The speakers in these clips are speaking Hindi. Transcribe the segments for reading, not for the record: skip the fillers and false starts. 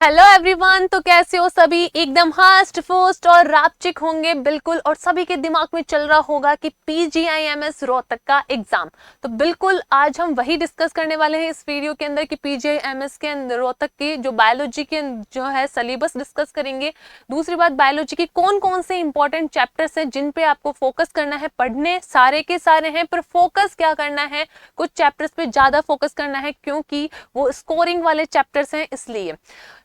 हेलो एवरीवन, तो कैसे हो सभी? एकदम हस्ट फुस्ट और रापचिक होंगे बिल्कुल। और सभी के दिमाग में चल रहा होगा कि पीजीआईएमएस रोहतक का एग्जाम। तो बिल्कुल आज हम वही डिस्कस करने वाले हैं इस वीडियो के अंदर कि पीजीआईएमएस के अंदर रोहतक की जो बायोलॉजी के जो है सिलेबस डिस्कस करेंगे। दूसरी बात, बायोलॉजी के कौन कौन से इंपॉर्टेंट चैप्टर्स हैं जिन पे आपको फोकस करना है। पढ़ने सारे के सारे हैं, पर फोकस क्या करना है, कुछ चैप्टर्स पे ज्यादा फोकस करना है क्योंकि वो स्कोरिंग वाले चैप्टर्स हैं, इसलिए।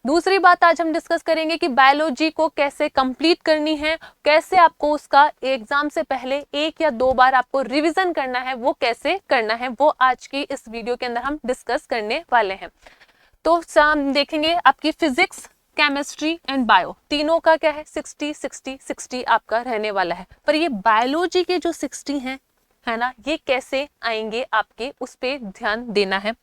दूसरी बात आज हम डिस्कस करेंगे कि बायोलॉजी को कैसे कंप्लीट करनी है, कैसे आपको उसका एग्जाम से पहले 1 या 2 बार आपको रिवीजन करना है, वो कैसे करना है, वो आज की इस वीडियो के अंदर हम डिस्कस करने वाले हैं। तो हम देखेंगे आपकी फिजिक्स, केमिस्ट्री एंड बायो तीनों का क्या है, 60-60-60 आपका रहने वाला है। पर ये बायोलॉजी के जो 60 हैं, है ना, ये कैसे आएंगे आपके, उस पर ध्यान देना है।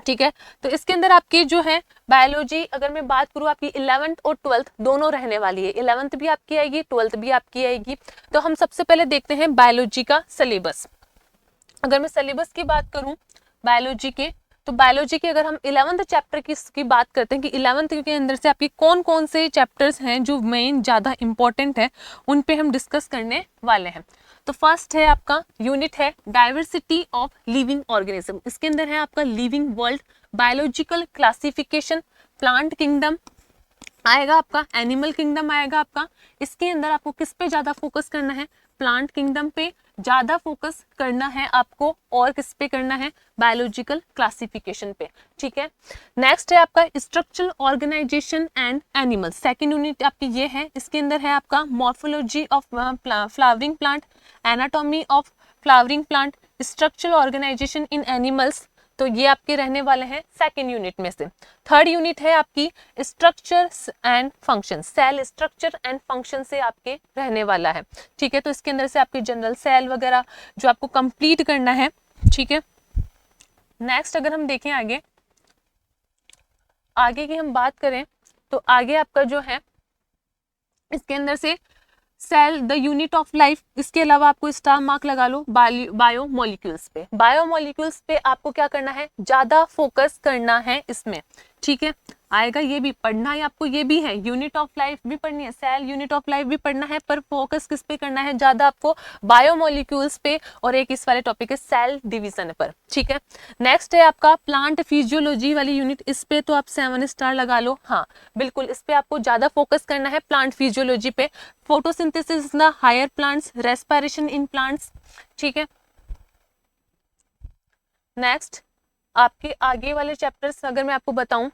ठीक है, तो इसके अंदर आपकी जो है बायोलॉजी, अगर मैं बात करूं, आपकी 11th और 12th दोनों रहने वाली है। 11th भी आपकी आएगी, 12th भी आपकी आएगी। तो हम सबसे पहले देखते हैं बायोलॉजी का सिलेबस। अगर मैं सिलेबस की बात करूं बायोलॉजी के, तो बायोलॉजी के अगर हम 11th चैप्टर की बात करते हैं कि 11th के अंदर से आपके कौन कौन से चैप्टर्स हैं जो मेन ज़्यादा इंपॉर्टेंट है, उन पे हम डिस्कस करने वाले हैं। तो फर्स्ट है आपका यूनिट है डाइवर्सिटी ऑफ लिविंग ऑर्गेनिज्म। इसके अंदर है आपका living world, biological classification, plant kingdom आएगा आपका, एनिमल किंगडम आएगा आपका। इसके अंदर आपको किस पे ज्यादा फोकस करना है, प्लांट किंगडम पे ज्यादा फोकस करना है आपको, और किस पे करना है, बायोलॉजिकल क्लासिफिकेशन पे। ठीक है, नेक्स्ट है आपका structural organisation and animal. Second unit आपकी ये है, इसके अंदर है आपका morphology of flowering plant, anatomy of flowering plant, structural organisation in animals. तो ये आपके रहने वाले हैं सेकेंड यूनिट में से। थर्ड यूनिट है आपकी structure and function, cell structure and function से आपके रहने वाला है। ठीक है, तो इसके अंदर से आपके जनरल सेल वगैरह जो आपको कंप्लीट करना है। ठीक है, नेक्स्ट अगर हम देखें आगे आगे की हम बात करें, तो आगे आपका जो है इसके अंदर से cell the unit of life, इसके अलावा आपको स्टार मार्क लगा लो बायो मॉलिक्यूल्स पे। बायो मॉलिक्यूल्स पे आपको क्या करना है, ज्यादा फोकस करना है इसमें। ठीक है, आएगा, ये भी पढ़ना है आपको, ये भी है, यूनिट ऑफ लाइफ भी पढ़नी है, सेल यूनिट ऑफ लाइफ भी पढ़ना है, पर फोकस किस पे करना है ज्यादा आपको, बायोमोलिक्यूल्स पे, और एक इस वाले टॉपिक है सेल डिवीजन पर। ठीक है, नेक्स्ट है आपका प्लांट फिजियोलॉजी वाली यूनिट, इस पे तो आप 7 स्टार लगा लो। हाँ बिल्कुल, इस पे आपको ज्यादा फोकस करना है, प्लांट फिजियोलॉजी पे। Photosynthesis in the higher plants, respiration in plants. ठीक है, नेक्स्ट आपके आगे वाले चैप्टर्स अगर मैं आपको बताऊं,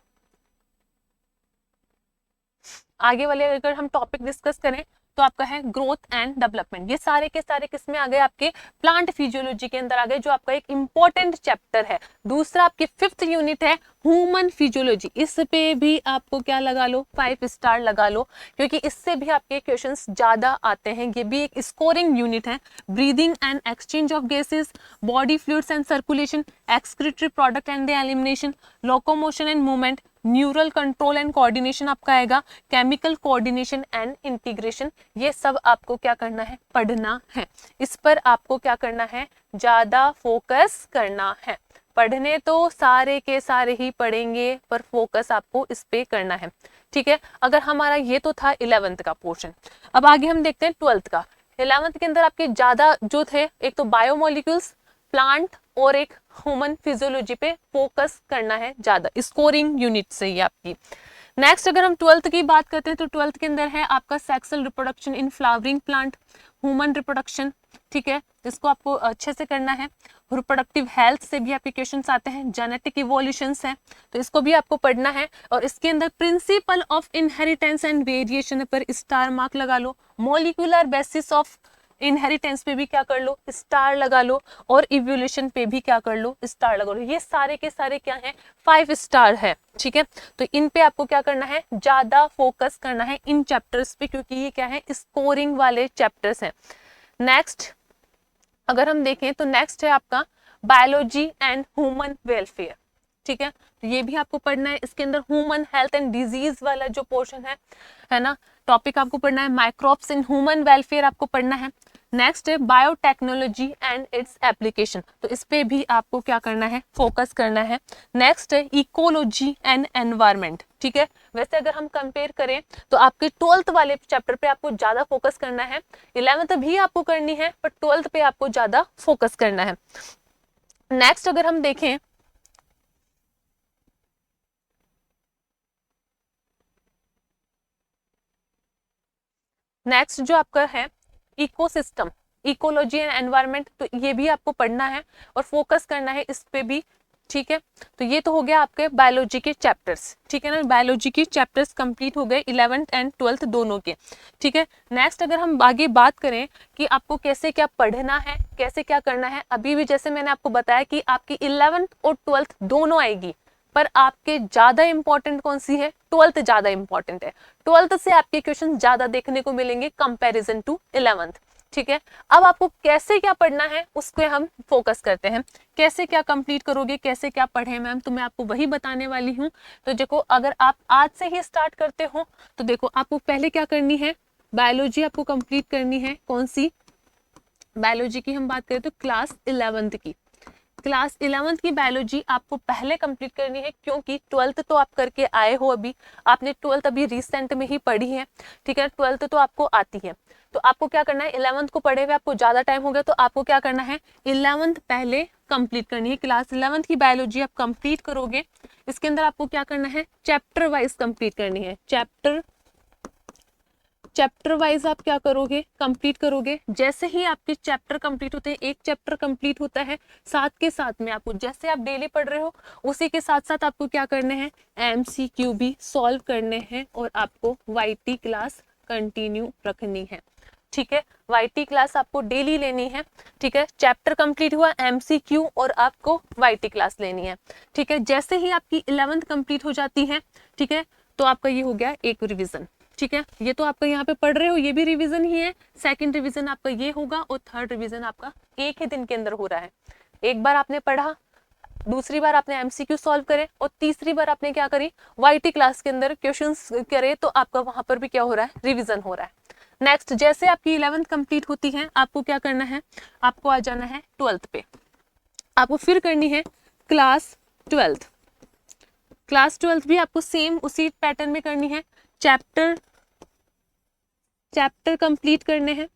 आगे वाले अगर हम टॉपिक डिस्कस करें, तो आपका है ग्रोथ एंड डेवलपमेंट। ये सारे के सारे किसमें आ गए, आपके प्लांट फिजियोलॉजी के अंदर आ गए, जो आपका एक इंपॉर्टेंट चैप्टर है। दूसरा आपकी 5th यूनिट है ह्यूमन फिजियोलॉजी, इस पे भी आपको क्या लगा लो, 5 स्टार लगा लो, क्योंकि इससे भी आपके क्वेश्चंस ज्यादा आते हैं। ये भी एक स्कोरिंग यूनिट है। Breathing and exchange of gases, body fluids and circulation, excretory product and the elimination, locomotion and movement, neural control and coordination आपका आएगा, केमिकल कोऑर्डिनेशन एंड इंटीग्रेशन। ये सब आपको क्या करना है, पढ़ना है। इस पर आपको क्या करना है, ज्यादा फोकस करना है। पढ़ने तो सारे के सारे ही पढ़ेंगे, पर फोकस आपको इस पे करना है। ठीक है, अगर हमारा ये तो था 11th का पोर्शन। अब आगे हम देखते हैं 12th का। 11th के अंदर आपके ज्यादा जो थे, एक तो बायोमोलिक्यूल्स, प्लांट, और एक ह्यूमन फिजियोलॉजी पे फोकस करना है ज्यादा, स्कोरिंग यूनिट से ही आपकी। नेक्स्ट अगर हम 12th की बात करते हैं, तो 12th के अंदर है आपका sexual reproduction in flowering plant, human reproduction. ठीक है, इसको आपको अच्छे से करना है। रिप्रोडक्टिव हेल्थ से भी आपके क्वेश्चंस आते हैं, जेनेटिक इवोल्यूशंस है, तो इसको भी आपको पढ़ना है। और इसके अंदर principle of inheritance and variation पर स्टार मार्क लगा लो, मॉलिक्यूलर बेसिस ऑफ इनहेरिटेंस पे भी क्या कर लो, स्टार लगा लो, और इवोल्यूशन पे भी क्या कर लो, स्टार लगा लो। ये सारे के सारे क्या हैं, 5 स्टार है। ठीक है, तो इन पे आपको क्या करना है, ज्यादा फोकस करना है इन चैप्टर्स पे, क्योंकि ये क्या है, स्कोरिंग वाले चैप्टर्स हैं। नेक्स्ट अगर हम देखें, तो नेक्स्ट है आपका बायोलॉजी एंड ह्यूमन वेलफेयर। ठीक है, तो ये भी आपको पढ़ना है। इसके अंदर ह्यूमन हेल्थ एंड डिजीज वाला जो पोर्शन है ना, टॉपिक आपको पढ़ना है। माइक्रोब्स इन ह्यूमन वेलफेयर आपको पढ़ना है। नेक्स्ट है बायोटेक्नोलॉजी एंड इट्स एप्लीकेशन, तो इस पे भी आपको क्या करना है, फोकस करना है। नेक्स्ट है इकोलॉजी एंड एनवायरनमेंट, ठीक है। वैसे अगर हम कंपेयर करें तो आपके 12th वाले चैप्टर पे आपको ज्यादा फोकस करना है, 11th भी आपको करनी है पर 12th पे आपको ज्यादा फोकस करना है। नेक्स्ट अगर हम देखें नेक्स्ट जो आपका है इकोसिस्टम, इकोलॉजी एंड एनवायरनमेंट, तो ये भी आपको पढ़ना है और फोकस करना है इस पे भी, ठीक है। तो ये तो हो गया आपके बायोलॉजी के चैप्टर्स, ठीक है ना। बायोलॉजी के चैप्टर्स कंप्लीट हो गए 11th एंड 12th दोनों के, ठीक है। नेक्स्ट अगर हम आगे बात करें कि आपको कैसे क्या पढ़ना है, कैसे क्या करना है, अभी भी जैसे मैंने आपको बताया कि आपकी 11th और 12th दोनों आएगी, पर आपके ज्यादा इंपॉर्टेंट कौन सी है, 12th ज्यादा इंपॉर्टेंट है। 12th से आपके क्वेश्चन ज्यादा देखने को मिलेंगे कंपैरिजन टू 11th, ठीक है। अब आपको कैसे क्या पढ़ना है उस पर हम फोकस करते हैं। कैसे क्या कंप्लीट करोगे, कैसे क्या पढ़े मैम, तो मैं आपको वही बताने वाली हूँ। तो देखो अगर आप आज से ही स्टार्ट करते हो तो देखो आपको पहले क्या करनी है, बायोलॉजी आपको कंप्लीट करनी है। कौन सी बायोलॉजी की हम बात करें तो क्लास 11th की, क्लास 11th की बायोलॉजी आपको पहले कंप्लीट करनी है, क्योंकि 12th तो आप करके आए हो, अभी आपने 12th अभी रिसेंट में ही पढ़ी है, ठीक है। 12th तो आपको आती है, तो आपको क्या करना है, 11th को पढ़े हुए आपको ज्यादा टाइम हो गया, तो आपको क्या करना है, 11th पहले कंप्लीट करनी है। क्लास 11th की बायोलॉजी आप कंप्लीट करोगे, इसके अंदर आपको क्या करना है, चैप्टर वाइज कंप्लीट करनी है। चैप्टर वाइज आप क्या करोगे, कंप्लीट करोगे। जैसे ही आपके चैप्टर कंप्लीट होते हैं, एक चैप्टर कंप्लीट होता है, साथ के साथ में आपको जैसे आप डेली पढ़ रहे हो उसी के साथ साथ आपको क्या करने हैं, एमसीक्यू भी सॉल्व करने हैं और आपको वाईटी क्लास कंटिन्यू रखनी है, ठीक है। वाईटी क्लास आपको डेली लेनी है, ठीक है। चैप्टर कंप्लीट हुआ, एमसीक्यू और आपको वाईटी क्लास लेनी है, ठीक है। जैसे ही आपकी 11th कंप्लीट हो जाती है, ठीक है, तो आपका ये हो गया एक रिवीजन, ठीक है। ये तो आपका यहाँ पे पढ़ रहे हो, ये भी रिवीजन ही है। सेकंड रिवीजन आपका ये होगा और थर्ड रिवीजन आपका एक ही दिन के अंदर हो रहा है। एक बार आपने पढ़ा, दूसरी बार आपने एमसीक्यू सॉल्व करे और तीसरी बार आपने क्या करी, वाईटी क्लास के अंदर क्वेश्चंस करे, तो आपका वहां पर भी क्या हो रहा है, रिवीजन हो रहा है। नेक्स्ट जैसे आपकी 11th कंप्लीट होती है, आपको क्या करना है, आपको आ जाना है 12th पे, आपको फिर करनी है क्लास 12th। क्लास 12th भी आपको सेम उसी पैटर्न में करनी है। चैप्टर कंप्लीट करने हैं,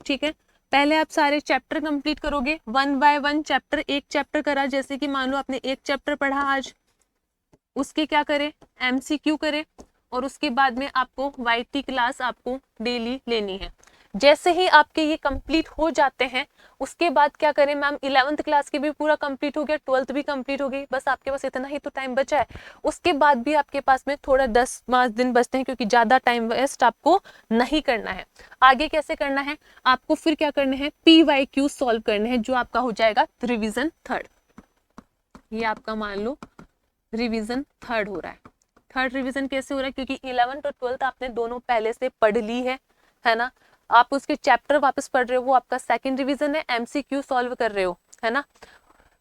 ठीक है। पहले आप सारे चैप्टर कंप्लीट करोगे, 1 बाय 1 चैप्टर, एक चैप्टर करा, जैसे कि मान लो आपने एक चैप्टर पढ़ा आज, उसके क्या करे, एमसीक्यू करे और उसके बाद में आपको वाईटी क्लास आपको डेली लेनी है। जैसे ही आपके ये कंप्लीट हो जाते हैं, उसके बाद क्या करें मैम, 11th क्लास की भी पूरा कंप्लीट हो गया, 12th भी कंप्लीट हो गई, बस आपके पास इतना ही तो टाइम बचा है। उसके बाद भी आपके पास में थोड़ा 10-5 दिन बचते हैं, क्योंकि ज्यादा टाइम वेस्ट आपको नहीं करना है। आगे कैसे करना है, आपको फिर क्या करने हैं, PYQ सॉल्व करने हैं, जो आपका हो जाएगा रिविजन 3rd। ये आपका मान लो रिविजन 3rd हो रहा है। 3rd रिविजन कैसे हो रहा है, क्योंकि 11th और 12th आपने दोनों पहले से पढ़ ली है ना। आप उसके चैप्टर वापस पढ़ रहे हो, वो आपका सेकंड रिवीजन है। एमसीक्यू सॉल्व कर रहे हो, है ना,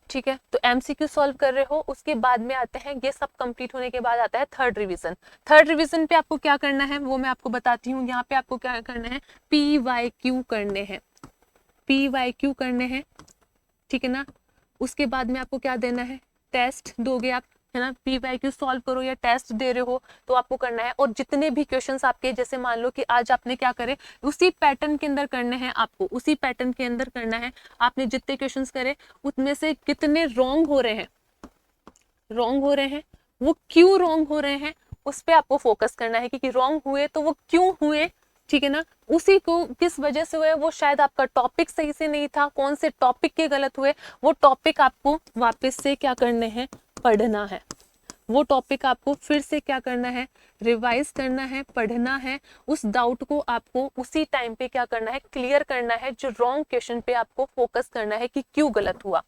ठीक है। तो एमसीक्यू सॉल्व कर रहे हो, उसके बाद में आते हैं, ये सब कंप्लीट होने के बाद आता है 3rd रिवीजन। 3rd रिवीजन पे आपको क्या करना है वो मैं आपको बताती हूँ। यहाँ पे आपको क्या करना है, PYQ करने हैं, PYQ करने हैं, ठीक है ना। उसके बाद में आपको क्या देना है, टेस्ट दोगे आप, है ना। PYQ सॉल्व करो या टेस्ट दे रहे हो तो आपको करना है। और जितने भी क्वेश्चंस आपके, जैसे मान लो कि आज आपने क्या करे, उसी पैटर्न के अंदर करने हैं आपको, उसी पैटर्न के अंदर करना है। आपने जितने क्वेश्चंस करे उनमें से कितने रॉन्ग हो रहे हैं, वो क्यों रॉन्ग हो रहे हैं, उस पर आपको फोकस करना है कि रॉन्ग हुए तो वो क्यों हुए, ठीक है ना। उसी को किस वजह से हुए, वो शायद आपका टॉपिक सही से नहीं था, कौन से टॉपिक के गलत हुए, वो टॉपिक आपको वापस से क्या करने हैं, पढ़ना है। वो टॉपिक आपको फिर से क्या करना है, रिवाइज करना है, पढ़ना है। उस डाउट को आपको उसी टाइम पे क्या करना है, क्लियर करना है। जो रॉन्ग क्वेश्चन पे आपको फोकस करना है कि क्यों गलत हुआ,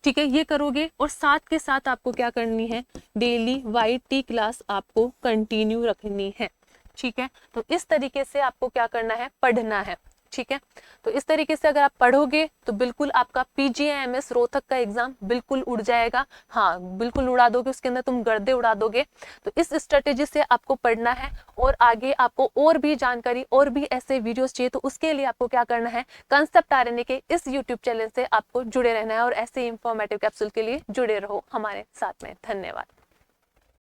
ठीक है। ये करोगे और साथ के साथ आपको क्या करनी है, डेली वाईटी क्लास आपको कंटिन्यू रखनी है, ठीक है। तो इस तरीके से आपको क्या करना है, पढ़ना है, ठीक है। तो इस तरीके से अगर आप पढ़ोगे तो बिल्कुल आपका PGIMS रोहतक का एग्जाम बिल्कुल उड़ जाएगा। हाँ बिल्कुल उड़ा दोगे, उसके अंदर तुम गर्दे उड़ा दोगे। तो इस स्ट्रेटेजी से आपको पढ़ना है और आगे आपको और भी जानकारी और भी ऐसे वीडियोस चाहिए तो उसके लिए आपको क्या करना है, कंसेप्ट RNA के इस यूट्यूब चैनल से आपको जुड़े रहना है और ऐसे इंफॉर्मेटिव कैप्सूल के लिए जुड़े रहो हमारे साथ में। धन्यवाद।